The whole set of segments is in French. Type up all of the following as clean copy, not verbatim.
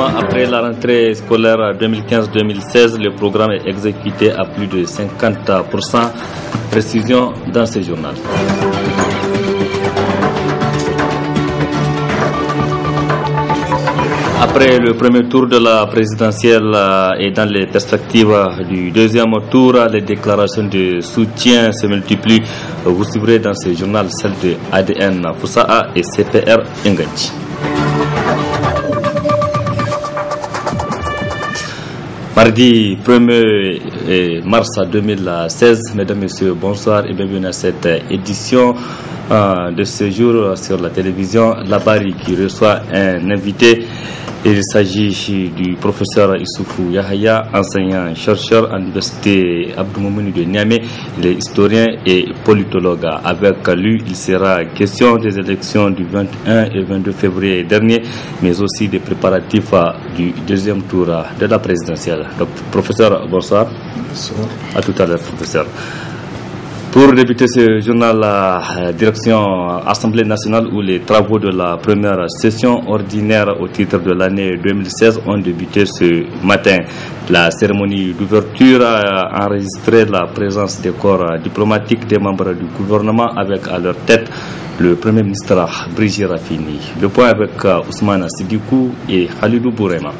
mois après la rentrée scolaire 2015-2016, le programme est exécuté à plus de 50%. Précision dans ce journal. Après le premier tour de la présidentielle et dans les perspectives du deuxième tour, les déclarations de soutien se multiplient. Vous suivrez dans ce journal celle de ADN Foussa'a et CPR Enganji. Mardi 1er mars 2016, mesdames et messieurs, bonsoir et bienvenue à cette édition de ce jour sur la télévision Labari qui reçoit un invité. Il s'agit du professeur Issoufou Yahaya, enseignant-chercheur à l'université Abdou Moumouni de Niamey. Il est historien et politologue. Avec lui, il sera question des élections du 21 et 22 février dernier, mais aussi des préparatifs du deuxième tour de la présidentielle. Donc, professeur, bonsoir. Bonsoir. À tout à l'heure, professeur. Pour débuter ce journal, la direction Assemblée nationale où les travaux de la première session ordinaire au titre de l'année 2016 ont débuté ce matin. La cérémonie d'ouverture a enregistré la présence des corps diplomatiques des membres du gouvernement avec à leur tête le Premier ministre Brigitte Rafini. Le point avec Ousmane Sidikou et Khalidou Bourema.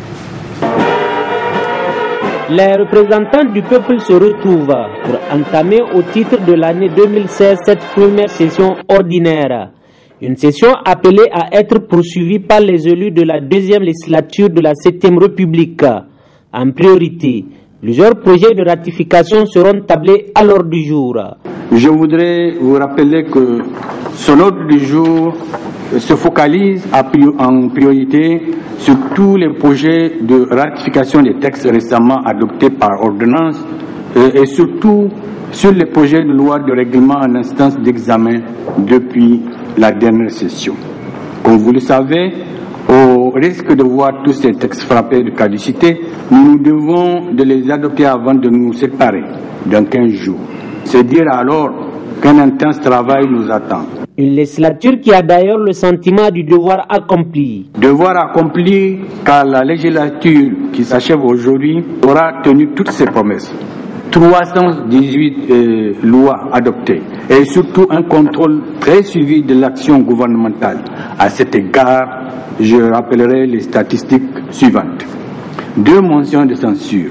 Les représentants du peuple se retrouvent pour entamer au titre de l'année 2016 cette première session ordinaire. Une session appelée à être poursuivie par les élus de la deuxième législature de la 7e République. En priorité, plusieurs projets de ratification seront tablés à l'ordre du jour. Je voudrais vous rappeler que son ordre du jour se focalise en priorité sur tous les projets de ratification des textes récemment adoptés par ordonnance et surtout sur les projets de loi de règlement en instance d'examen depuis la dernière session. Comme vous le savez, au risque de voir tous ces textes frappés de caducité, nous devons de les adopter avant de nous séparer dans 15 jours. C'est dire alors qu'un intense travail nous attend. Une législature qui a d'ailleurs le sentiment du devoir accompli. Devoir accompli car la législature qui s'achève aujourd'hui aura tenu toutes ses promesses. 318 lois adoptées et surtout un contrôle très suivi de l'action gouvernementale. À cet égard, je rappellerai les statistiques suivantes. 2 motions de censure,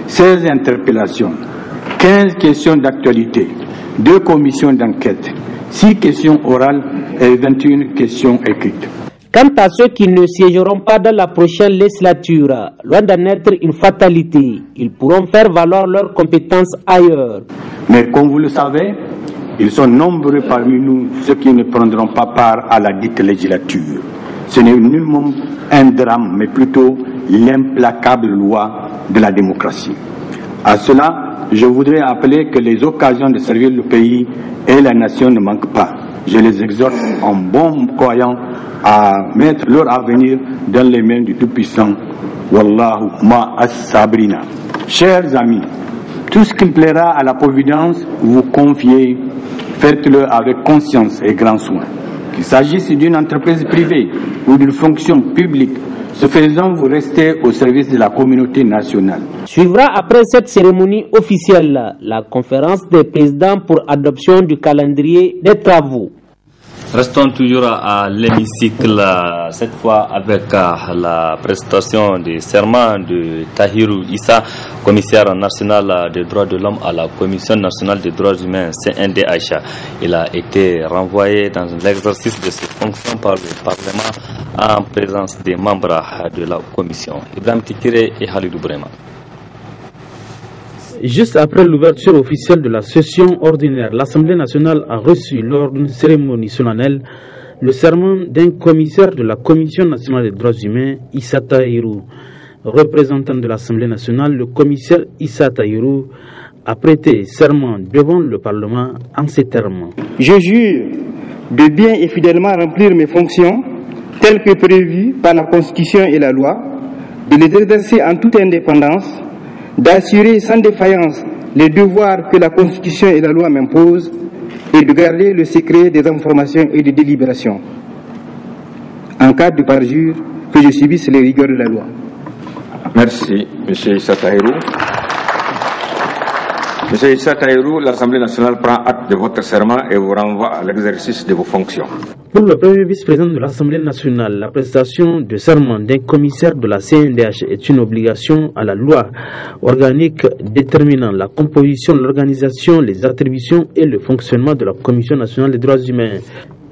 16 interpellations, 15 questions d'actualité, 2 commissions d'enquête, 6 questions orales et 21 questions écrites. Quant à ceux qui ne siégeront pas dans la prochaine législature, loin d'en être une fatalité, ils pourront faire valoir leurs compétences ailleurs. Mais comme vous le savez, ils sont nombreux parmi nous ceux qui ne prendront pas part à la dite législature. Ce n'est nullement un drame, mais plutôt l'implacable loi de la démocratie. À cela, je voudrais appeler que les occasions de servir le pays et la nation ne manquent pas. Je les exhorte en bon croyant à mettre leur avenir dans les mains du Tout-Puissant. Wallahu ma as-sabrina. Chers amis, tout ce qui plaira à la Providence, vous confiez, faites-le avec conscience et grand soin. Qu'il s'agisse d'une entreprise privée ou d'une fonction publique, ce faisant, vous restez au service de la communauté nationale. Suivra après cette cérémonie officielle la conférence des présidents pour adoption du calendrier des travaux. Restons toujours à l'hémicycle, cette fois avec la prestation du serment de Tahirou Issa, commissaire national des droits de l'homme à la Commission nationale des droits humains, CNDH. Il a été renvoyé dans l'exercice de ses fonctions par le Parlement en présence des membres de la Commission. Ibrahim Tikire et Khalidou Bourema. Juste après l'ouverture officielle de la session ordinaire, l'Assemblée nationale a reçu lors d'une cérémonie solennelle le serment d'un commissaire de la Commission nationale des droits humains, Issa Tahirou. Représentant de l'Assemblée nationale, le commissaire Issa Tahirou a prêté serment devant le Parlement en ces termes. Je jure de bien et fidèlement remplir mes fonctions telles que prévues par la Constitution et la loi, de les exercer en toute indépendance, d'assurer sans défaillance les devoirs que la Constitution et la loi m'imposent et de garder le secret des informations et des délibérations. En cas de parjure, que je subisse les rigueurs de la loi. Merci, M. Issa Tahirou. Monsieur Issa Tahirou, l'Assemblée nationale prend acte de votre serment et vous renvoie à l'exercice de vos fonctions. Pour le premier vice-président de l'Assemblée nationale, la prestation de serment d'un commissaire de la CNDH est une obligation à la loi organique déterminant la composition, l'organisation, les attributions et le fonctionnement de la Commission nationale des droits humains.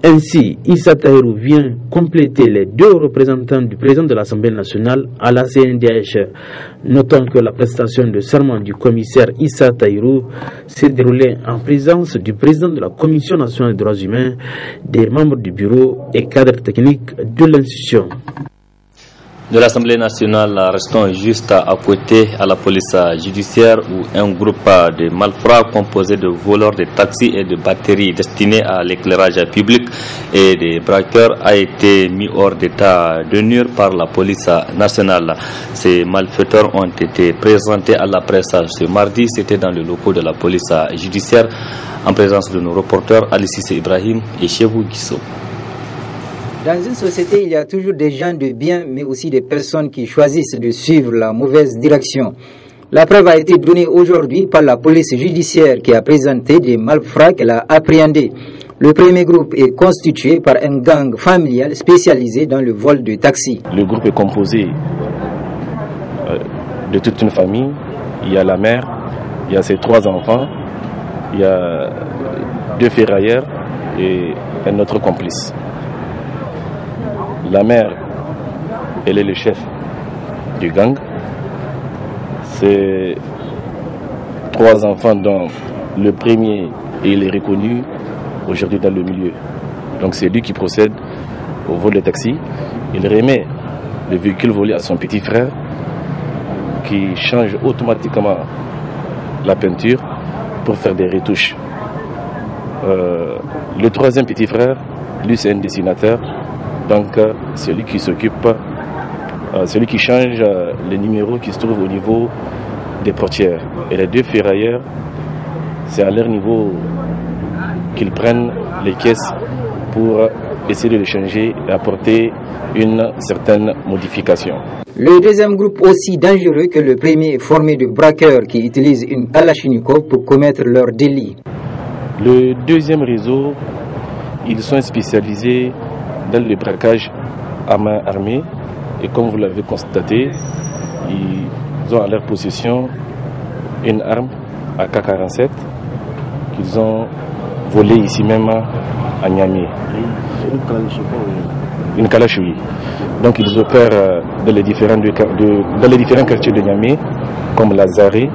Ainsi, Issa Tahirou vient compléter les deux représentants du président de l'Assemblée nationale à la CNDH. Notons que la prestation de serment du commissaire Issa Tahirou s'est déroulée en présence du président de la Commission nationale des droits humains, des membres du bureau et cadres techniques de l'institution. De l'Assemblée nationale, restons juste à côté à la police judiciaire où un groupe de malfrats composé de voleurs de taxis et de batteries destinés à l'éclairage public et des braqueurs a été mis hors d'état de nuire par la police nationale. Ces malfaiteurs ont été présentés à la presse ce mardi. C'était dans le locaux de la police judiciaire en présence de nos reporters Alice Ibrahim et Chebou Guisso. Dans une société, il y a toujours des gens de bien, mais aussi des personnes qui choisissent de suivre la mauvaise direction. La preuve a été donnée aujourd'hui par la police judiciaire qui a présenté des malfrats qu'elle a appréhendés. Le premier groupe est constitué par un gang familial spécialisé dans le vol de taxis. Le groupe est composé de toute une famille. Il y a la mère, il y a ses 3 enfants, il y a 2 ferrailleurs et un autre complice. La mère, elle est le chef du gang. C'est 3 enfants dont le premier, il est reconnu aujourd'hui dans le milieu. Donc c'est lui qui procède au vol de taxi. Il remet le véhicule volé à son petit frère qui change automatiquement la peinture pour faire des retouches. Le 3e petit frère, lui c'est un dessinateur. Donc, celui qui s'occupe, celui qui change les numéros qui se trouvent au niveau des portières. Et les 2 ferrailleurs, c'est à leur niveau qu'ils prennent les caisses pour essayer de les changer et apporter une certaine modification. Le deuxième groupe, aussi dangereux que le premier, est formé de braqueurs qui utilisent une Kalachnikov pour commettre leurs délits. Le deuxième réseau, ils sont spécialisés dans le braquage à main armée et comme vous l'avez constaté, ils ont à leur possession une arme AK-47 qu'ils ont volée ici même à Niamey. Une Kalash, oui. Donc ils opèrent dans les différents quartiers de Niamey comme Lazare,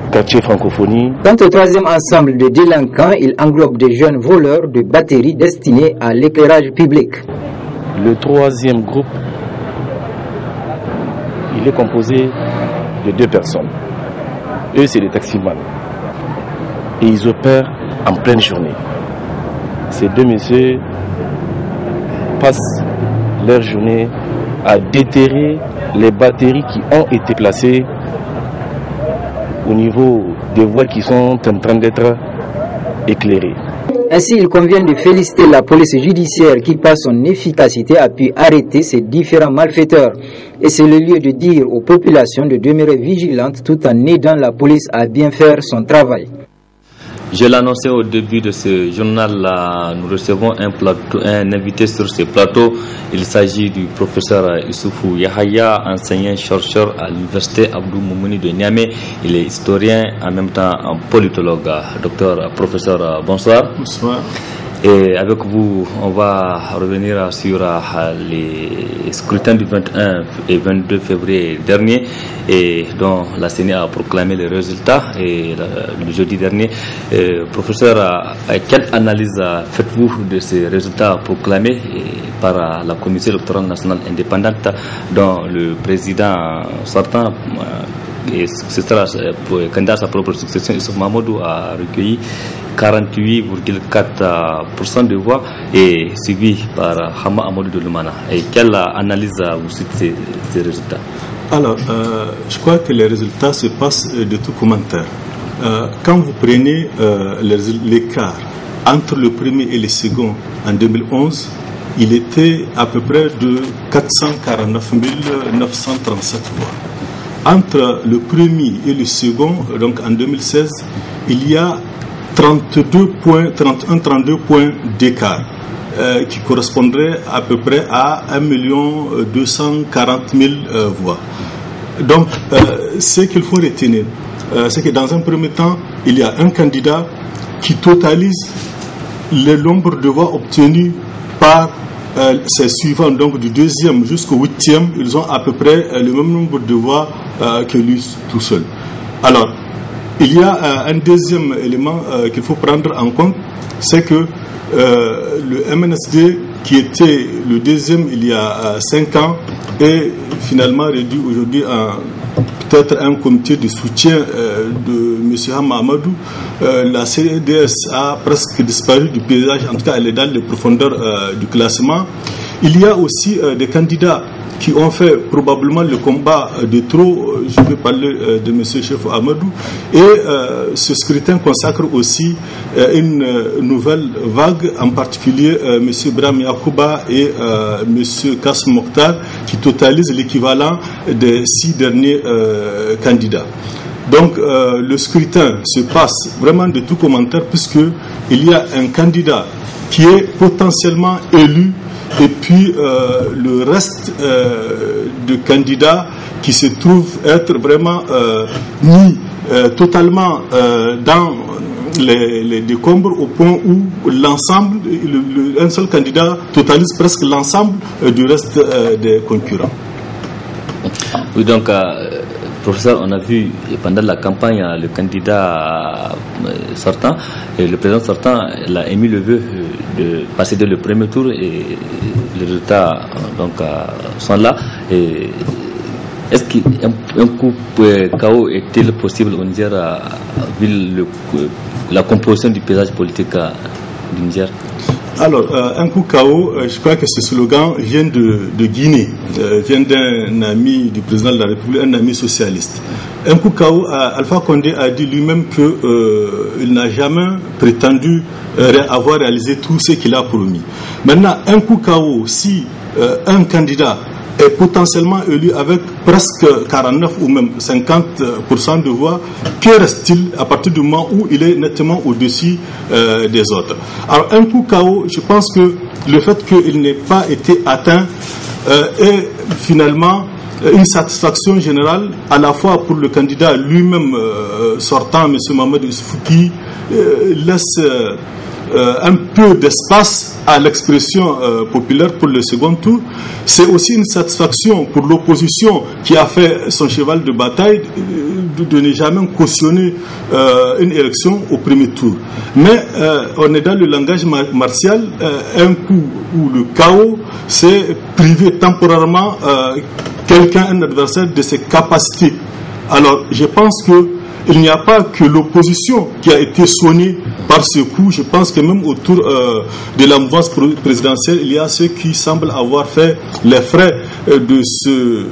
quartier francophonie. Quant au 3e ensemble de délinquants, il englobe des jeunes voleurs de batteries destinés à l'éclairage public. Le 3e groupe, il est composé de 2 personnes. Eux, c'est des taximans. Et ils opèrent en pleine journée. Ces 2 messieurs passent leur journée à déterrer les batteries qui ont été placées au niveau des voies qui sont en train d'être éclairées. Ainsi, il convient de féliciter la police judiciaire qui, par son efficacité, a pu arrêter ces différents malfaiteurs. Et c'est le lieu de dire aux populations de demeurer vigilantes tout en aidant la police à bien faire son travail. Je l'annonçais au début de ce journal, nous recevons un invité sur ce plateau. Il s'agit du professeur Issoufou Yahaya, enseignant-chercheur à l'université Abdou Moumouni de Niamey. Il est historien, en même temps un politologue. Docteur, professeur, bonsoir. Bonsoir. Et avec vous, on va revenir sur les scrutins du 21 et 22 février dernier, et dont la CENI a proclamé les résultats et le jeudi dernier. Professeur, quelle analyse faites-vous de ces résultats proclamés par la Commission électorale nationale indépendante, dont le président sortant et ce sera candidat à sa propre succession, Issouf Mahamadou, a recueilli 48,4% de voix et suivi par Hama Amadou de Lumana. Et quelle analyse vous citez ces résultats? Alors, je crois que les résultats se passent de tout commentaire. Quand vous prenez l'écart entre le premier et le second en 2011, il était à peu près de 449 937 voix. Entre le premier et le second, donc en 2016, il y a 32 points d'écart, qui correspondrait à peu près à 1 240 000 voix. Donc, ce qu'il faut retenir, c'est que dans un premier temps, il y a un candidat qui totalise le nombre de voix obtenues par ses suivants, donc du deuxième jusqu'au huitième, ils ont à peu près le même nombre de voix que lui tout seul. Alors, il y a un deuxième élément qu'il faut prendre en compte, c'est que le MNSD, qui était le deuxième il y a 5 ans, est finalement réduit aujourd'hui en peut-être un comité de soutien de M. Hama Amadou. La CDS a presque disparu du paysage, en tout cas elle est dans les profondeurs du classement. Il y a aussi des candidats qui ont fait probablement le combat de trop. Je vais parler de M. Chef Amadou. Et ce scrutin consacre aussi une nouvelle vague, en particulier M. Ibrahim Yakouba et M. Kassim Mokhtar, qui totalisent l'équivalent des 6 derniers candidats. Donc le scrutin se passe vraiment de tout commentaire, puisqu'il y a un candidat qui est potentiellement élu, et puis le reste de candidats qui se trouvent être vraiment mis totalement dans les décombres, au point où l'ensemble, un seul candidat totalise presque l'ensemble du reste des concurrents. Oui, donc professeur, on a vu pendant la campagne le candidat sortant, et le président sortant, il a émis le vœu de passer dès le premier tour, et les résultats donc sont là. Et est-ce qu'un coup KO est-il possible au Niger, vu la composition du paysage politique du Niger? Alors, un coup KO, je crois que ce slogan vient de Guinée, vient d'un ami du président de la République, un ami socialiste. Un coup KO, Alpha Condé a dit lui-même qu'il n'a jamais prétendu avoir réalisé tout ce qu'il a promis. Maintenant, un coup KO, si un candidat est potentiellement élu avec presque 49 ou même 50% de voix, que reste-t-il à partir du moment où il est nettement au-dessus des autres? Alors, un coup KO, je pense que le fait qu'il n'ait pas été atteint est finalement une satisfaction générale, à la fois pour le candidat lui-même sortant, M. Mohamed Issoufou, qui laisse un peu d'espace à l'expression populaire pour le second tour. C'est aussi une satisfaction pour l'opposition qui a fait son cheval de bataille de ne jamais cautionner une élection au premier tour. Mais on est dans le langage martial, un coup où le chaos, c'est priver temporairement un adversaire de ses capacités. Alors je pense qu'il n'y a pas que l'opposition qui a été sonnée par ce coup. Je pense que même autour de la mouvance présidentielle, il y a ceux qui semblent avoir fait les frais de ce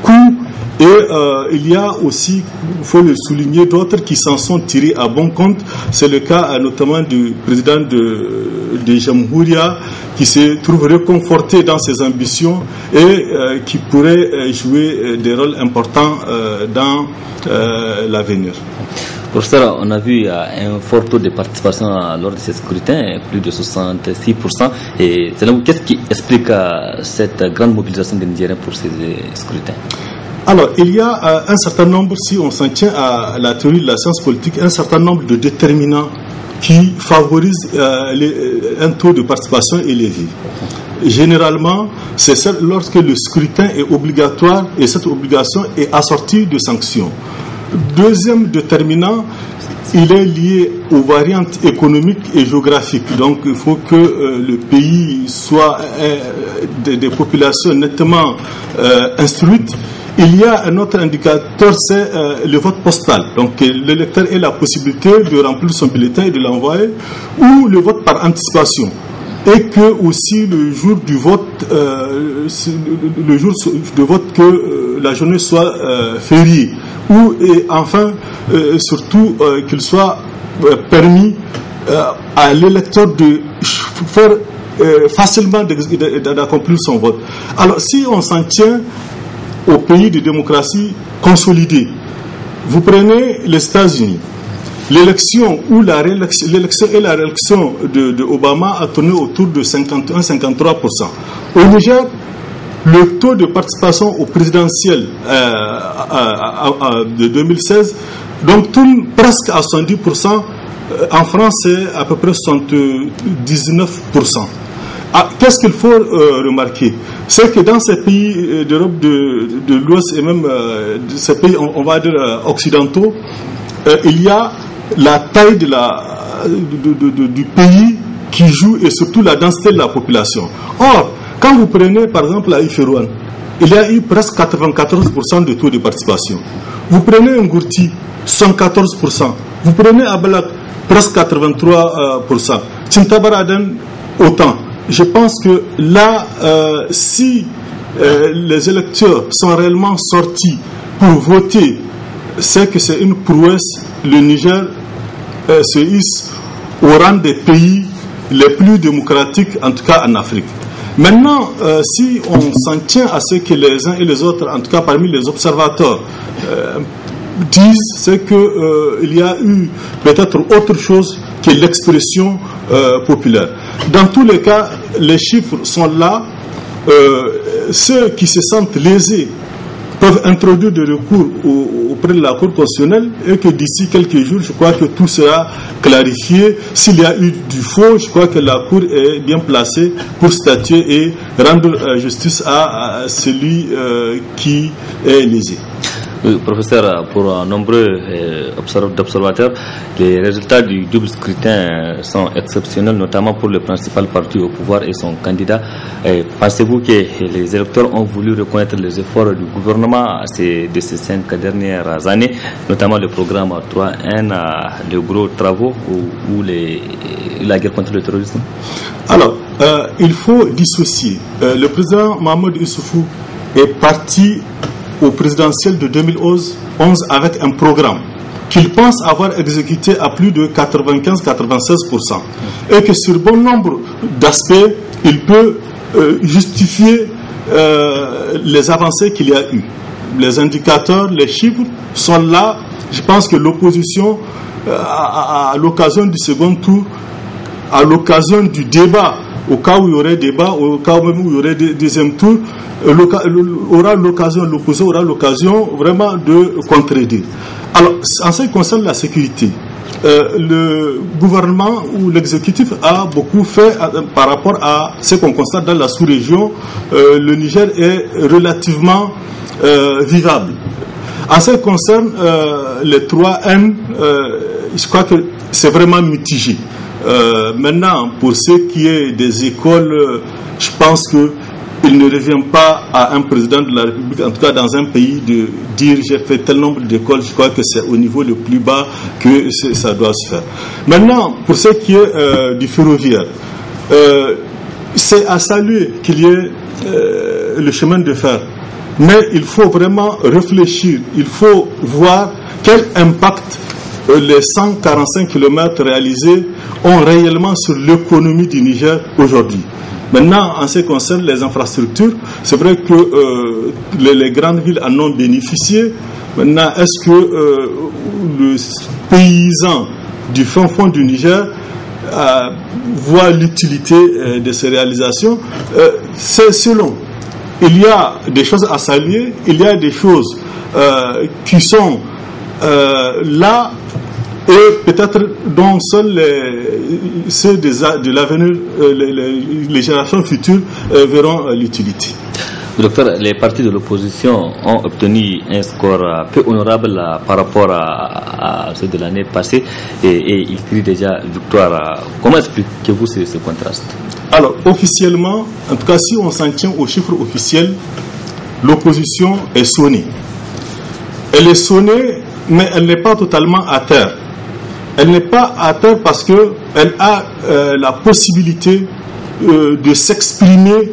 coup. Et il y a aussi, il faut le souligner, d'autres qui s'en sont tirés à bon compte. C'est le cas notamment du président de Jamhouria, qui se trouve réconforté dans ses ambitions et qui pourrait jouer des rôles importants dans l'avenir. Professeur, on a vu un fort taux de participation lors de ces scrutins, plus de 66%. Et qu'est-ce qui explique cette grande mobilisation des Nigériens pour ces scrutins? Alors, il y a un certain nombre, si on s'en tient à la théorie de la science politique, un certain nombre de déterminants qui favorisent un taux de participation élevé. Généralement, c'est lorsque le scrutin est obligatoire et cette obligation est assortie de sanctions. Deuxième déterminant, il est lié aux variantes économiques et géographiques. Donc, il faut que le pays soit des populations nettement instruites. Il y a un autre indicateur, c'est le vote postal. Donc, l'électeur a la possibilité de remplir son bulletin et de l'envoyer, ou le vote par anticipation. Et que aussi le jour du vote, que la journée soit fériée. Et enfin, surtout, qu'il soit permis à l'électeur de faire facilement d'accomplir son vote. Alors, si on s'en tient aux pays de démocratie consolidée, vous prenez les États-Unis, l'élection et la réélection de Obama a tourné autour de 51-53%. Au Niger, le taux de participation au présidentiel de 2016 donc tourne presque à 70%. En France, c'est à peu près 79%. Qu'est-ce qu'il faut remarquer? C'est que dans ces pays d'Europe de l'Ouest et même ces pays, on va dire occidentaux, il y a la taille du pays qui joue et surtout la densité de la population. Or, quand vous prenez par exemple la Iférouane, il y a eu presque 94% de taux de participation. Vous prenez Ngourti, 114%. Vous prenez Abalak, presque 83%. Tintabaraden, autant. Je pense que là, si les électeurs sont réellement sortis pour voter, c'est que c'est une prouesse. Le Niger se hisse au rang des pays les plus démocratiques, en tout cas en Afrique. Maintenant, si on s'en tient à ce que les uns et les autres, en tout cas parmi les observateurs, disent, c'est qu'il y a eu peut-être autre chose que l'expression populaire. Dans tous les cas, les chiffres sont là. Ceux qui se sentent lésés peuvent introduire des recours auprès de la Cour constitutionnelle et que d'ici quelques jours, je crois que tout sera clarifié. S'il y a eu du faux, je crois que la Cour est bien placée pour statuer et rendre justice à celui qui est lésé. Oui, professeur, pour nombreux observateurs, les résultats du double scrutin sont exceptionnels, notamment pour le principal parti au pouvoir et son candidat. Pensez-vous que les électeurs ont voulu reconnaître les efforts du gouvernement de ces 5 dernières années, notamment le programme 3N, de gros travaux ou la guerre contre le terrorisme? Alors, il faut dissocier. Le président Mahmoud Issoufou est parti au présidentiel de 2011 avec un programme qu'il pense avoir exécuté à plus de 95-96% et que sur bon nombre d'aspects il peut justifier les avancées qu'il y a eu. Les indicateurs, les chiffres sont là. Je pense que l'opposition à l'occasion du second tour, à l'occasion du débat, au cas où il y aurait débat, au cas même où il y aurait deuxième tour, l'opposition aura l'occasion vraiment de contredire. Alors, en ce qui concerne la sécurité, le gouvernement ou l'exécutif a beaucoup fait par rapport à ce qu'on constate dans la sous-région. Le Niger est relativement vivable. En ce qui concerne les 3N, je crois que c'est vraiment mitigé. Maintenant, pour ce qui est des écoles, je pense que il ne revient pas à un président de la République, en tout cas dans un pays, de dire j'ai fait tel nombre d'écoles. Je crois que c'est au niveau le plus bas que ça doit se faire. Maintenant, pour ce qui est du ferroviaire, c'est à saluer qu'il y ait le chemin de fer. Mais il faut vraiment réfléchir, il faut voir quel impact les 145 km réalisés ont réellement sur l'économie du Niger aujourd'hui. Maintenant, en ce qui concerne les infrastructures, c'est vrai que les grandes villes en ont bénéficié. Maintenant, est-ce que le paysan du fin fond du Niger voit l'utilité de ces réalisations? C'est selon. Il y a des choses à saluer, il y a des choses qui sont là et peut-être dont seuls ceux de l'avenir, les générations futures verront l'utilité. Docteur, les partis de l'opposition ont obtenu un score peu honorable par rapport à ceux de l'année passée et ils crient déjà victoire. Comment expliquez-vous ce contraste? Alors, officiellement, en tout cas, si on s'en tient aux chiffres officiels, l'opposition est sonnée. Elle est sonnée, mais elle n'est pas totalement à terre. Elle n'est pas à terre parce qu'elle a la possibilité de s'exprimer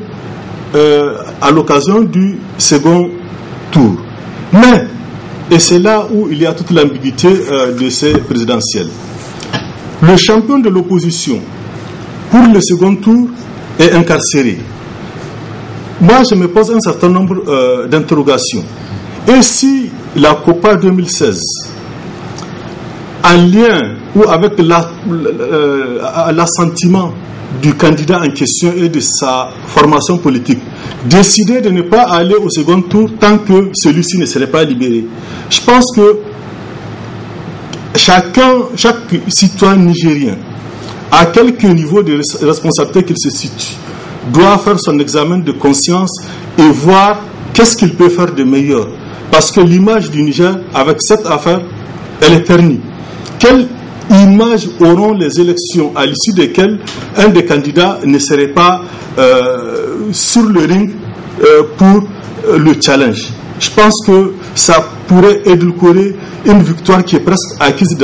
à l'occasion du second tour. Mais, et c'est là où il y a toute l'ambiguïté de ces présidentielles, le champion de l'opposition pour le second tour est incarcéré. Moi, je me pose un certain nombre d'interrogations. Et si la COPA 2016, en lien ou avec l'assentiment du candidat en question et de sa formation politique, décidait de ne pas aller au second tour tant que celui-ci ne serait pas libéré, je pense que chaque citoyen nigérien, à quelque niveau de responsabilité qu'il se situe, doit faire son examen de conscience et voir qu'est-ce qu'il peut faire de meilleur. Parce que l'image du Niger, avec cette affaire, elle est ternie. Quelle image auront les élections à l'issue desquelles un des candidats ne serait pas sur le ring pour le challenge? Je pense que ça pourrait édulcorer une victoire qui est presque acquise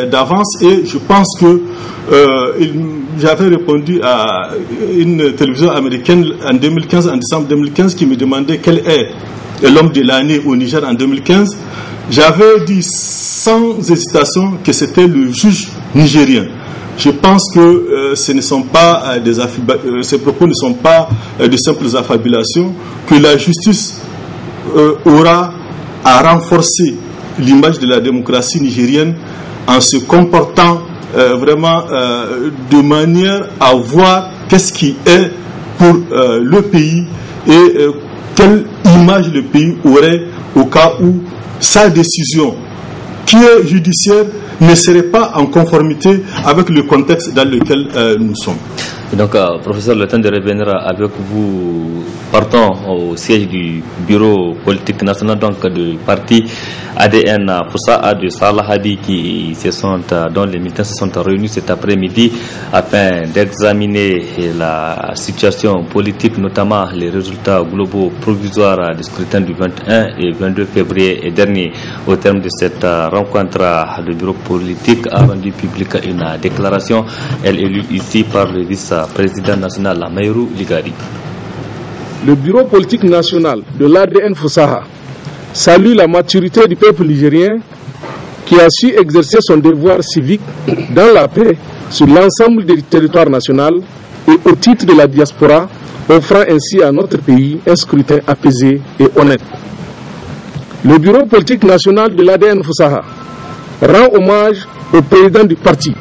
d'avance, et je pense que j'avais répondu à une télévision américaine en 2015, en décembre 2015, qui me demandait quel est l'homme de l'année au Niger en 2015. J'avais dit sans hésitation que c'était le juge nigérien. Je pense que ce ne sont pas ces propos ne sont pas de simples affabulations, que la justice aura à renforcer l'image de la démocratie nigérienne en se comportant vraiment de manière à voir qu'est-ce qui est pour le pays et quelle image le pays aurait au cas où sa décision, qui est judiciaire, ne serait pas en conformité avec le contexte dans lequel nous sommes. Et donc, professeur, le temps de revenir avec vous, partons au siège du bureau politique national donc du parti ADN Foussaha de Salah Habi dont les militants se sont réunis cet après-midi afin d'examiner la situation politique, notamment les résultats globaux provisoires du scrutin du 21 et 22 février dernier. Au terme de cette rencontre, le bureau politique a rendu public une déclaration, elle est lue ici par le vice-président national Maïrou Ligari. Le bureau politique national de l'ADN Foussaha salue la maturité du peuple nigérien qui a su exercer son devoir civique dans la paix sur l'ensemble du territoire national et au titre de la diaspora, offrant ainsi à notre pays un scrutin apaisé et honnête. Le bureau politique national de l'ADN Foussaha rend hommage au président du parti,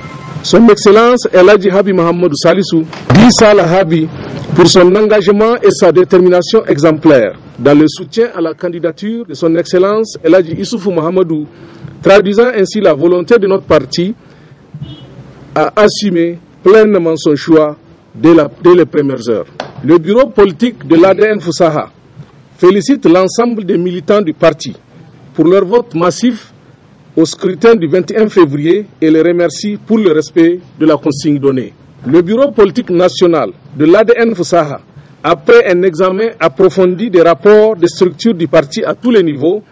son Excellence Eladji Habi Mahamadou Salissou, dit Salah Habi, pour son engagement et sa détermination exemplaire dans le soutien à la candidature de son Excellence Eladji Issoufou Mahamadou, traduisant ainsi la volonté de notre parti à assumer pleinement son choix dès les premières heures. Le bureau politique de l'ADN Foussaha félicite l'ensemble des militants du parti pour leur vote massif au scrutin du 21 février et les remercie pour le respect de la consigne donnée. Le bureau politique national de l'ADN Foussaha, après un examen approfondi des rapports des structures du parti à tous les niveaux,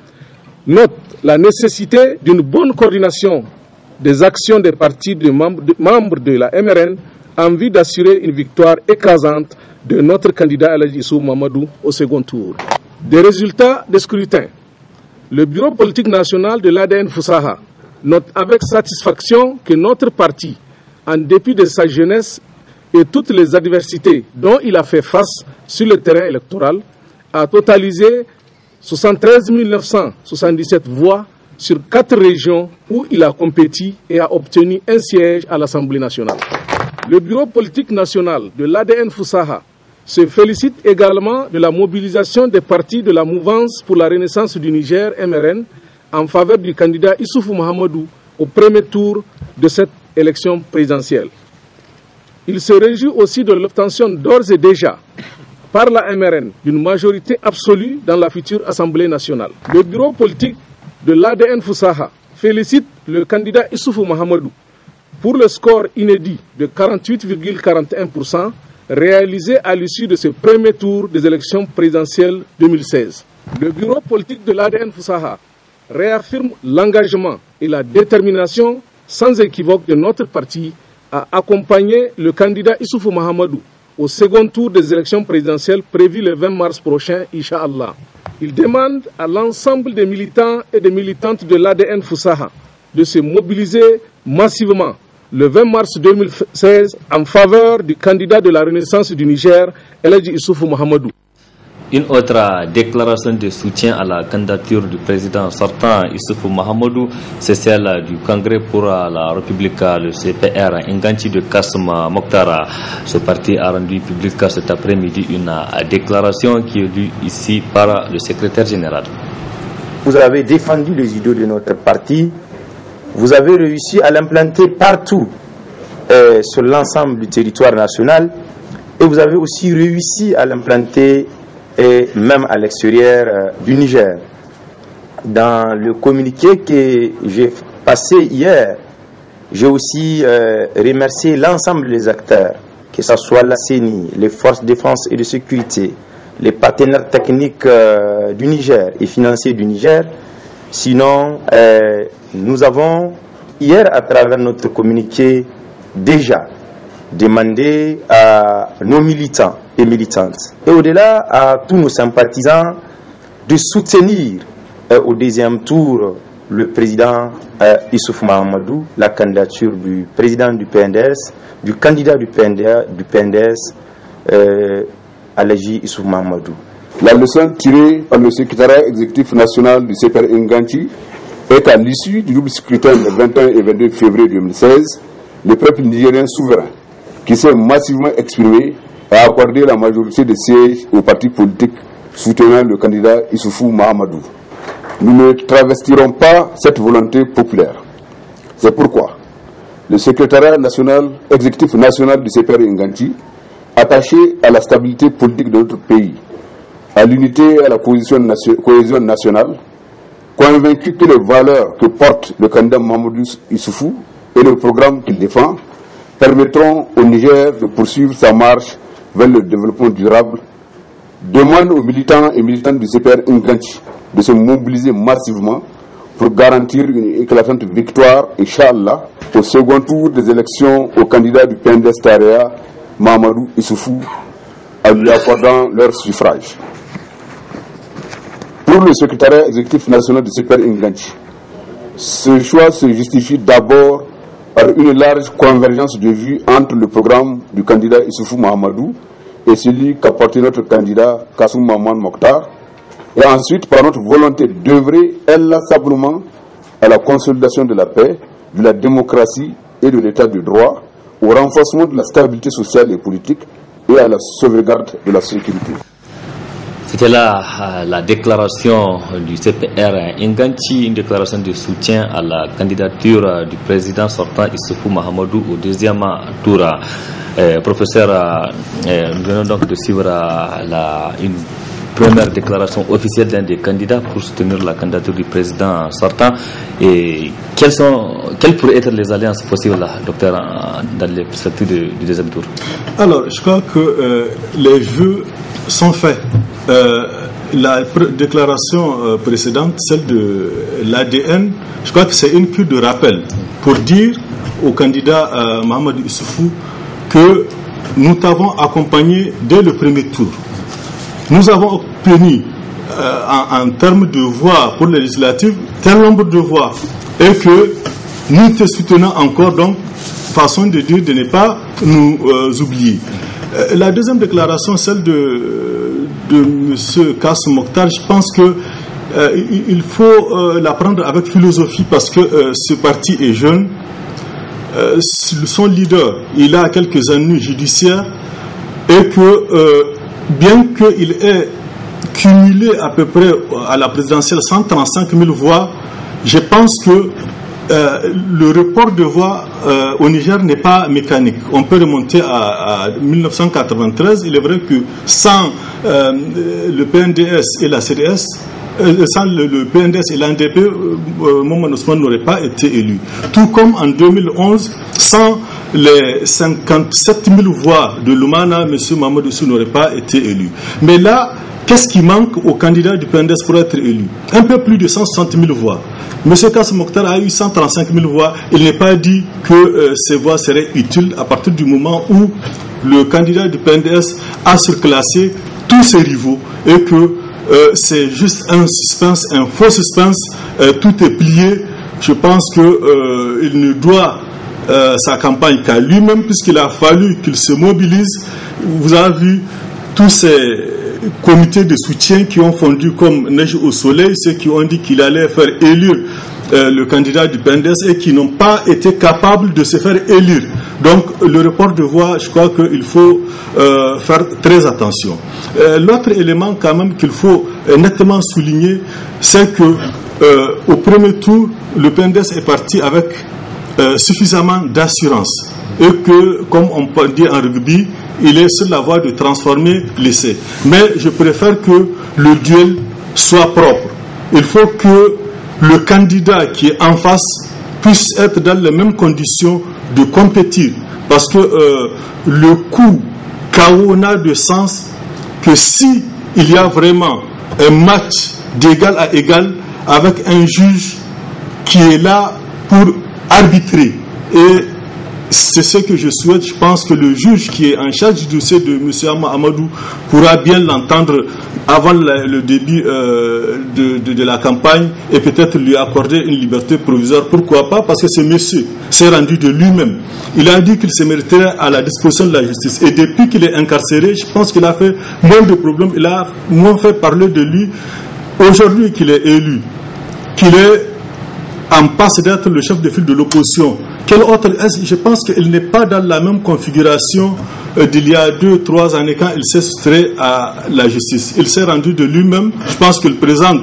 note la nécessité d'une bonne coordination des actions des partis de membres de la MRN en vue d'assurer une victoire écrasante de notre candidat Eladji Issoufou Mahamadou au second tour. Des résultats des scrutins. Le bureau politique national de l'ADN Foussaha note avec satisfaction que notre parti, en dépit de sa jeunesse et toutes les adversités dont il a fait face sur le terrain électoral, a totalisé 73 977 voix sur 4 régions où il a compéti et a obtenu un siège à l'Assemblée nationale. Le bureau politique national de l'ADN Foussaha se félicite également de la mobilisation des partis de la mouvance pour la renaissance du Niger, MRN, en faveur du candidat Issoufou Mahamadou au premier tour de cette élection présidentielle. Il se réjouit aussi de l'obtention d'ores et déjà par la MRN d'une majorité absolue dans la future Assemblée nationale. Le bureau politique de l'ADN Foussaha félicite le candidat Issoufou Mahamadou pour le score inédit de 48,41% réalisé à l'issue de ce premier tour des élections présidentielles 2016. Le bureau politique de l'ADN Foussaha réaffirme l'engagement et la détermination sans équivoque de notre parti à accompagner le candidat Issoufou Mahamadou au second tour des élections présidentielles prévues le 20 mars prochain, Inch'Allah. Il demande à l'ensemble des militants et des militantes de l'ADN Foussaha de se mobiliser massivement le 20 mars 2016 en faveur du candidat de la Renaissance du Niger, Eladji Issoufou Mahamadou. Une autre déclaration de soutien à la candidature du président sortant Issoufou Mahamadou, c'est celle du Congrès pour la République, le CPR, Nganti de Kassem Mokhtara. Ce parti a rendu public cet après-midi une déclaration qui est lue ici par le secrétaire général. Vous avez défendu les idéaux de notre parti, vous avez réussi à l'implanter partout sur l'ensemble du territoire national et vous avez aussi réussi à l'implanter et même à l'extérieur du Niger. Dans le communiqué que j'ai passé hier, j'ai aussi remercié l'ensemble des acteurs, que ce soit la CENI, les forces de défense et de sécurité, les partenaires techniques du Niger et financiers du Niger. Sinon, nous avons hier, à travers notre communiqué, déjà demandé à nos militants et militantes, et au-delà à tous nos sympathisants, de soutenir au deuxième tour le président Issoufou Mahamadou, la candidature du président du PNDS, du candidat du PNDS, Eladji Issoufou Mahamadou. La leçon tirée par le secrétariat exécutif national du CPR Nganti est qu'à l'issue du double scrutin le 21 et 22 février 2016, le peuple nigérien souverain, qui s'est massivement exprimé, a accordé la majorité des sièges aux partis politiques soutenant le candidat Issoufou Mahamadou. Nous ne travestirons pas cette volonté populaire. C'est pourquoi le secrétariat national, exécutif national du CPR Nganti, attaché à la stabilité politique de notre pays, à l'unité et à la cohésion nationale, convaincu que les valeurs que porte le candidat Mahamadou Issoufou et le programme qu'il défend permettront au Niger de poursuivre sa marche vers le développement durable, demande aux militants et militantes du CPR Nganti de se mobiliser massivement pour garantir une éclatante victoire, Inch'Allah, au second tour des élections au candidat du PNDS Tarea, Mahamadou Issoufou, en lui accordant leur suffrage. Pour le secrétariat exécutif national du CPR Nganti, ce choix se justifie d'abord par une large convergence de vues entre le programme du candidat Issoufou Mahamadou et celui qu'a porté notre candidat Kassoum Maman Mokhtar, et ensuite par notre volonté d'œuvrer inlassablement à la consolidation de la paix, de la démocratie et de l'état de droit, au renforcement de la stabilité sociale et politique et à la sauvegarde de la sécurité. C'était là la déclaration du CPR Nganti, une déclaration de soutien à la candidature du président sortant Issoufou Mahamadou au deuxième tour. Professeur, nous venons donc de suivre une première déclaration officielle d'un des candidats pour soutenir la candidature du président sortant. Et quelles pourraient être les alliances possibles, docteur, dans les perspectives du deuxième tour? Alors, je crois que les jeux sont faits. La déclaration précédente, celle de l'ADN, je crois que c'est une cure de rappel pour dire au candidat Mahamadou Issoufou que nous t'avons accompagné dès le premier tour. Nous avons obtenu en termes de voix pour les législatives tel nombre de voix et que nous te soutenons encore, donc façon de dire de ne pas nous oublier. La deuxième déclaration, celle de M. Kassoum Mokhtar, je pense que il faut la prendre avec philosophie parce que ce parti est jeune. Son leader, il a quelques ennuis judiciaires et que bien qu'il ait cumulé à peu près à la présidentielle 135 000 voix, je pense que le report de voix au Niger n'est pas mécanique. On peut remonter à 1993. Il est vrai que sans le PNDS et la CDS, sans le PNDS et l'ANDP, Maman Ousmane n'aurait pas été élu. Tout comme en 2011, sans les 57 000 voix de Lumana, M. Mahamadou Issoufou n'aurait pas été élu. Mais là, qu'est-ce qui manque au candidat du PNDS pour être élu? Un peu plus de 160 000 voix. M. Kassoum Mokhtar a eu 135 000 voix. Il n'est pas dit que ces voix seraient utiles à partir du moment où le candidat du PNDS a surclassé tous ses rivaux et que c'est juste un suspense, un faux suspense. Tout est plié. Je pense qu'il ne doit sa campagne qu'à lui-même, puisqu'il a fallu qu'il se mobilise. Vous avez vu tous ces comités de soutien qui ont fondu comme neige au soleil, ceux qui ont dit qu'il allait faire élire le candidat du PNDS et qui n'ont pas été capables de se faire élire. Donc le report de voix, je crois qu'il faut faire très attention. L'autre élément quand même qu'il faut nettement souligner, c'est que au premier tour, le PNDS est parti avec suffisamment d'assurance et que, comme on peut dire en rugby, il est sur la voie de transformer l'essai. Mais je préfère que le duel soit propre. Il faut que le candidat qui est en face puisse être dans les mêmes conditions de compétir. Parce que le coup KO n'a de sens que si il y a vraiment un match d'égal à égal avec un juge qui est là pour arbitrer. Et c'est ce que je souhaite. Je pense que le juge qui est en charge du dossier de M. Amadou pourra bien l'entendre avant le début de la campagne et peut-être lui accorder une liberté provisoire. Pourquoi pas? Parce que ce monsieur s'est rendu de lui-même. Il a dit qu'il se mériterait à la disposition de la justice. Et depuis qu'il est incarcéré, je pense qu'il a fait moins de problèmes. Il a moins fait parler de lui. Aujourd'hui qu'il est élu, qu'il est en passe d'être le chef de file de l'opposition. Quel autre est-ce? Je pense qu'il n'est pas dans la même configuration d'il y a 2-3 années quand il s'est soustrait à la justice. Il s'est rendu de lui-même. Je pense qu'il présente.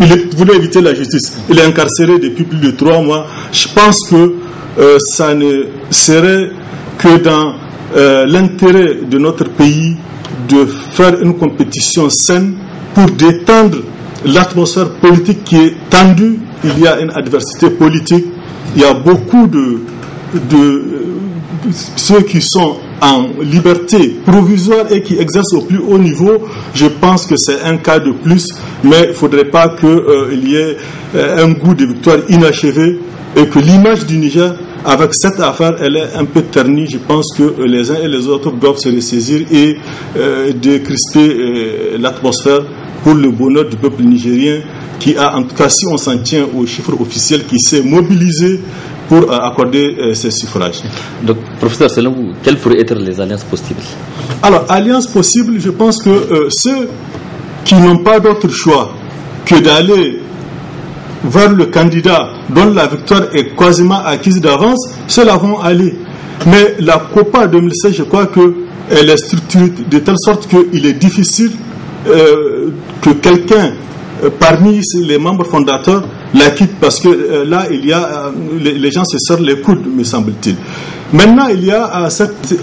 Il voulait éviter la justice. Il est incarcéré depuis plus de 3 mois. Je pense que ça ne serait que dans l'intérêt de notre pays de faire une compétition saine pour détendre l'atmosphère politique qui est tendue. Il y a une adversité politique. Il y a beaucoup de ceux qui sont en liberté provisoire et qui exercent au plus haut niveau. Je pense que c'est un cas de plus, mais il ne faudrait pas qu'il y ait un goût de victoire inachevé et que l'image du Niger, avec cette affaire, elle est un peu ternie. Je pense que les uns et les autres doivent se ressaisir et décrisper l'atmosphère pour le bonheur du peuple nigérien qui a, en tout cas, si on s'en tient aux chiffres officiels, qui s'est mobilisé pour accorder ces suffrages. Donc, professeur, selon vous, quelles pourraient être les alliances possibles? Alors, alliances possibles, je pense que ceux qui n'ont pas d'autre choix que d'aller vers le candidat dont la victoire est quasiment acquise d'avance, ceux-là vont aller. Mais la COPA 2016, je crois qu'elle est structurée de telle sorte qu'il est difficile que quelqu'un parmi les membres fondateurs la quitte, parce que là il y a les gens se serrent les coudes, me semble-t-il. Maintenant il y a cette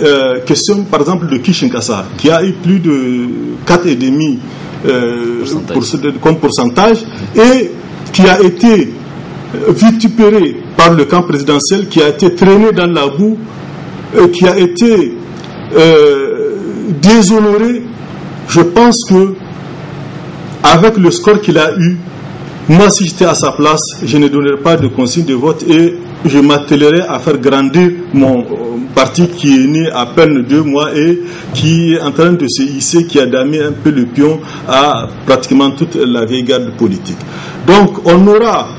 question par exemple de Kishinkasa qui a eu plus de 4,5 comme pourcentage et qui a été vitupéré par le camp présidentiel, qui a été traîné dans la boue, qui a été déshonoré. Je pense que avec le score qu'il a eu, moi si j'étais à sa place, je ne donnerais pas de consigne de vote et je m'attelerais à faire grandir mon parti qui est né à peine 2 mois et qui est en train de se hisser, qui a damé un peu le pion à pratiquement toute la vieille garde politique. Donc on aura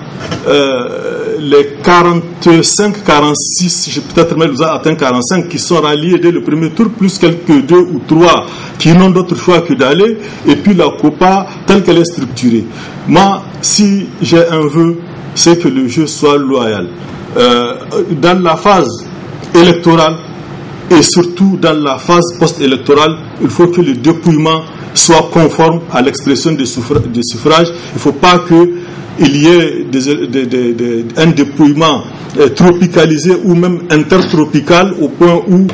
les 45, 46, peut-être même atteint 45 qui sont ralliés dès le premier tour, plus quelques 2 ou 3 qui n'ont d'autre choix que d'aller, et puis la COPA telle qu'elle est structurée. Moi, si j'ai un vœu, c'est que le jeu soit loyal. Dans la phase électorale et surtout dans la phase post-électorale, il faut que le dépouillement soit conforme à l'expression des suffrages. Il ne faut pas qu'il y ait un dépouillement tropicalisé ou même intertropical au point où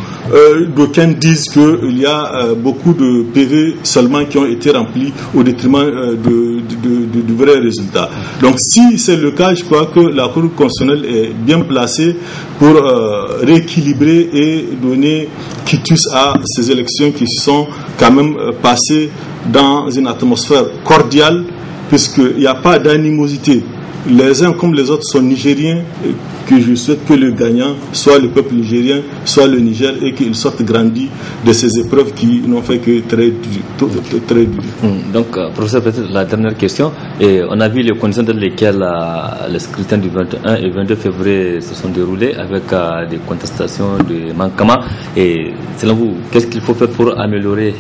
d'aucuns disent qu'il y a beaucoup de PV seulement qui ont été remplis au détriment du vrai résultat. Donc si c'est le cas, je crois que la Cour constitutionnelle est bien placée pour rééquilibrer et donner quitus à ces élections qui se sont quand même passées dans une atmosphère cordiale, puisqu'il n'y a pas d'animosité les uns comme les autres sont nigériens, que je souhaite que le gagnant soit le peuple nigérien, soit le Niger, et qu'ils sortent grandis de ces épreuves qui n'ont fait que très dur. Donc, professeur, peut-être la dernière question. Et on a vu les conditions dans lesquelles les scrutins du 21 et 22 février se sont déroulés avec des contestations, des manquements. Et selon vous, qu'est-ce qu'il faut faire pour améliorer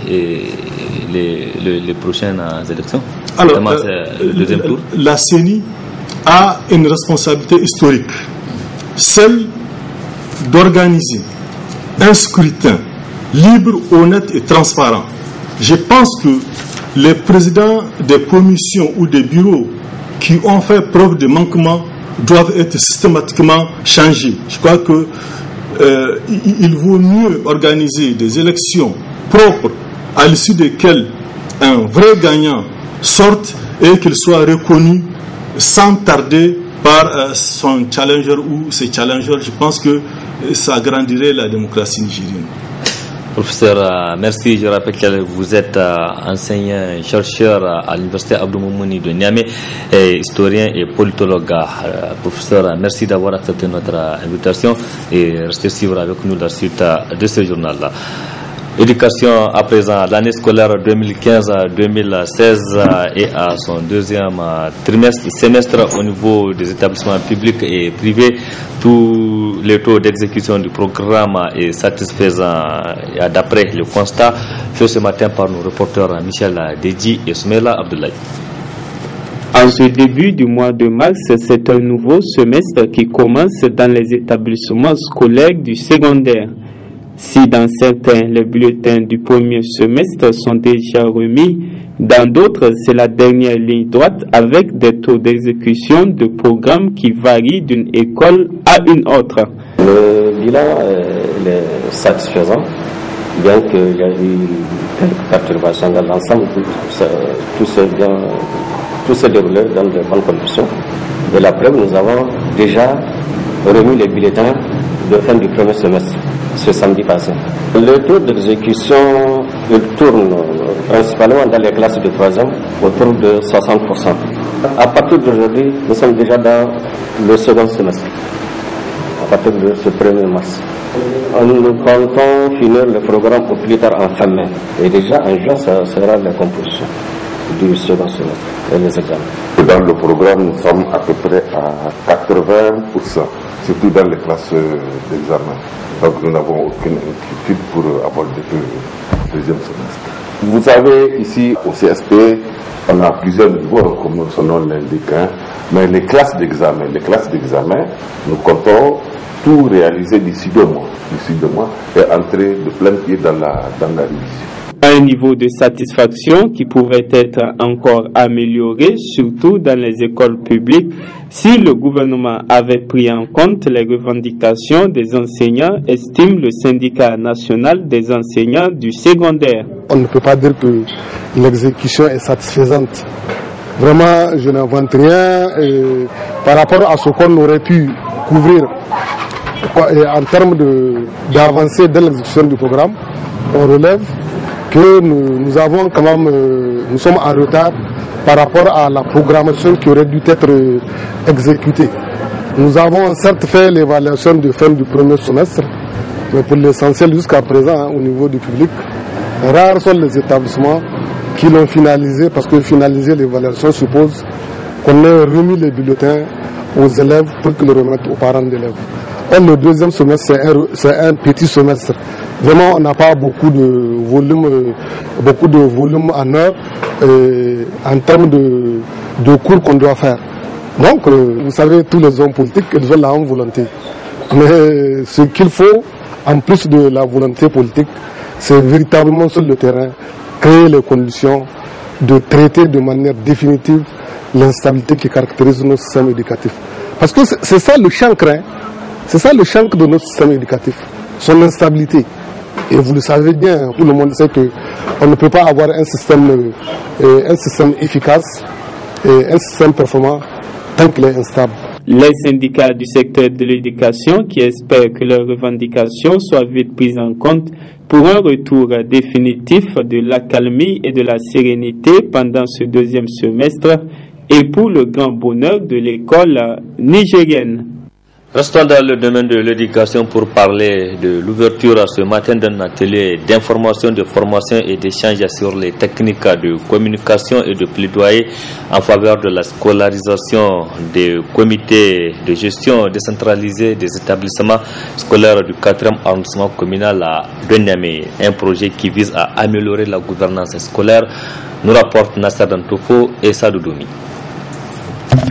les prochaines élections? Alors, le deuxième tour. La CENI a une responsabilité historique, celle d'organiser un scrutin libre, honnête et transparent. Je pense que les présidents des commissions ou des bureaux qui ont fait preuve de manquement doivent être systématiquement changés. Je crois que il vaut mieux organiser des élections propres à l'issue desquelles un vrai gagnant sorte et qu'il soit reconnu sans tarder par son challenger ou ses challengers. Je pense que ça agrandirait la démocratie nigérienne. Professeur, merci. Je rappelle que vous êtes enseignant-chercheur à l'université Abdou Moumouni de Niamey, et historien et politologue. Professeur, merci d'avoir accepté notre invitation et restez suivre avec nous la suite de ce journal-là. Éducation à présent, l'année scolaire 2015-2016 est à son deuxième semestre au niveau des établissements publics et privés. Tous les taux d'exécution du programme est satisfaisant d'après le constat fait ce matin par nos reporters Michel Deji et Soumela Abdoulaye. En ce début du mois de mars, c'est un nouveau semestre qui commence dans les établissements scolaires du secondaire. Si dans certains, les bulletins du premier semestre sont déjà remis, dans d'autres, c'est la dernière ligne droite avec des taux d'exécution de programmes qui varient d'une école à une autre. Le bilan est satisfaisant, bien qu'il y ait eu quelques perturbations dans l'ensemble, tout s'est déroulé dans de bonnes conditions. Et la preuve, nous avons déjà remis les bulletins de fin du premier semestre, ce samedi passé. Le taux d'exécution, il tourne principalement dans les classes de 3e autour de 60%. À partir d'aujourd'hui, nous sommes déjà dans le second semestre, à partir de ce 1er mars. Nous comptons finir le programme au plus tard en fin mai. Et déjà en juin, ça sera la composition du second semestre et les examens. Dans le programme, nous sommes à peu près à 80%, surtout dans les classes d'examen. Donc nous n'avons aucune inquiétude pour aborder le deuxième semestre. Vous savez, ici au CSP, on a plusieurs niveaux, comme son nom l'indique, mais les classes d'examen, nous comptons tout réaliser d'ici 2 mois, et entrer de plein pied dans la révision. Un niveau de satisfaction qui pourrait être encore amélioré, surtout dans les écoles publiques, si le gouvernement avait pris en compte les revendications des enseignants, estime le syndicat national des enseignants du secondaire. On ne peut pas dire que l'exécution est satisfaisante. Vraiment, je n'invente rien par rapport à ce qu'on aurait pu couvrir en termes d'avancée dans l'exécution du programme. On relève que nous avons quand même, nous sommes en retard par rapport à la programmation qui aurait dû être exécutée. Nous avons certes fait l'évaluation de fin du premier semestre, mais pour l'essentiel jusqu'à présent, au niveau du public, rares sont les établissements qui l'ont finalisé, parce que finaliser l'évaluation suppose qu'on ait remis les bulletins aux élèves pour qu'ils le remettent aux parents d'élèves. Et le deuxième semestre, c'est un petit semestre. Vraiment, on n'a pas beaucoup de volume en heure en termes de cours qu'on doit faire. Donc, vous savez, tous les hommes politiques, ils ont la même volonté. Mais ce qu'il faut, en plus de la volonté politique, c'est véritablement sur le terrain créer les conditions de traiter de manière définitive l'instabilité qui caractérise notre système éducatif. Parce que c'est ça le chancre, c'est ça le chancre de notre système éducatif, son instabilité. Et vous le savez bien, tout le monde sait qu'on ne peut pas avoir un système efficace et un système performant tant qu'il est instable. Les syndicats du secteur de l'éducation qui espèrent que leurs revendications soient vite prises en compte pour un retour définitif de l'accalmie et de la sérénité pendant ce deuxième semestre et pour le grand bonheur de l'école nigérienne. Restons dans le domaine de l'éducation pour parler de l'ouverture ce matin d'un atelier d'information, de formation et d'échange sur les techniques de communication et de plaidoyer en faveur de la scolarisation des comités de gestion décentralisés des établissements scolaires du 4e arrondissement communal de Niamey. Un projet qui vise à améliorer la gouvernance scolaire, nous rapporte Nasser Dantoufo et Sadou Doumi.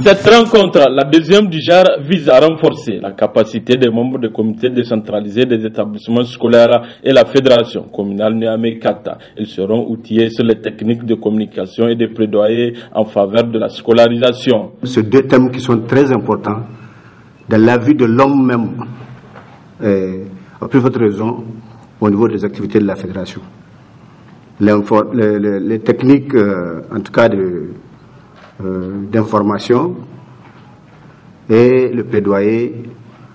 Cette rencontre, la deuxième du genre, vise à renforcer la capacité des membres des comités décentralisés des établissements scolaires et la fédération communale Niamey-Kata. Ils seront outillés sur les techniques de communication et de plaidoyer en faveur de la scolarisation. Ces deux thèmes qui sont très importants dans la vie de l'homme même, à plus forte raison au niveau des activités de la fédération. Les techniques, en tout cas d'information et le plaidoyer,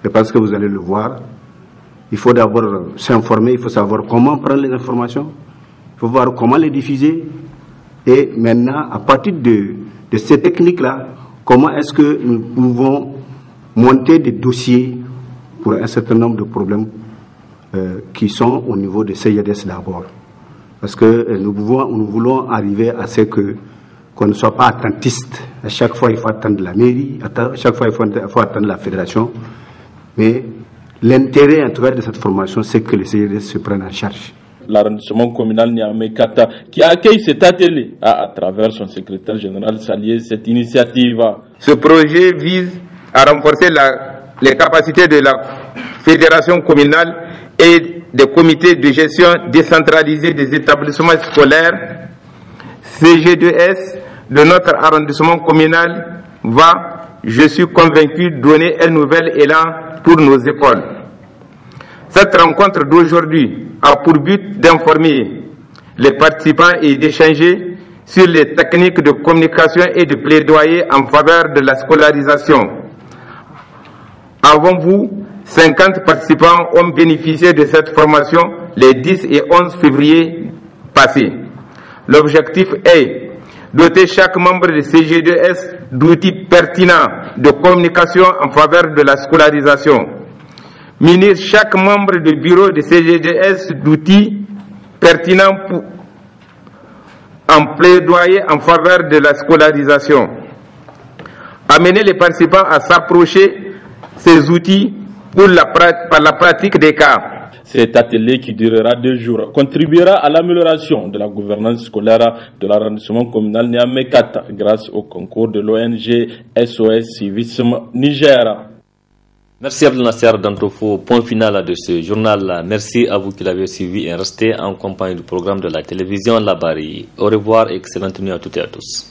je pense que vous allez le voir. Il faut d'abord s'informer, il faut savoir comment prendre les informations, il faut voir comment les diffuser et maintenant à partir de ces techniques-là, comment est-ce que nous pouvons monter des dossiers pour un certain nombre de problèmes qui sont au niveau de CIDS d'abord. Parce que nous voulons arriver à ce qu'on ne soit pas attentiste. À chaque fois, il faut attendre la mairie, à chaque fois, il faut attendre la fédération. Mais l'intérêt, en tout cas, de cette formation, c'est que les CIDS se prennent en charge. L'arrondissement communal Niamey-Kata, qui accueille cet atelier, a, à travers son secrétaire général, salué cette initiative. Ce projet vise à renforcer les capacités de la fédération communale et des comités de gestion décentralisés des établissements scolaires. CG2S de notre arrondissement communal va, je suis convaincu, donner un nouvel élan pour nos écoles. Cette rencontre d'aujourd'hui a pour but d'informer les participants et d'échanger sur les techniques de communication et de plaidoyer en faveur de la scolarisation. Avant vous, 50 participants ont bénéficié de cette formation les 10 et 11 février passés. L'objectif est doter chaque membre de CG2S d'outils pertinents de communication en faveur de la scolarisation. Munir chaque membre du bureau de CG2S d'outils pertinents en plaidoyer en faveur de la scolarisation. Amener les participants à s'approcher ces outils par la pratique des cas. Cet atelier qui durera 2 jours contribuera à l'amélioration de la gouvernance scolaire de l'arrondissement communal Niamey-Kata grâce au concours de l'ONG SOS Civisme Niger. Merci Abdel Nasser Dantoufo. Point final de ce journal. Merci à vous qui l'avez suivi et resté en compagnie du programme de la télévision Labari. Au revoir et excellente nuit à toutes et à tous.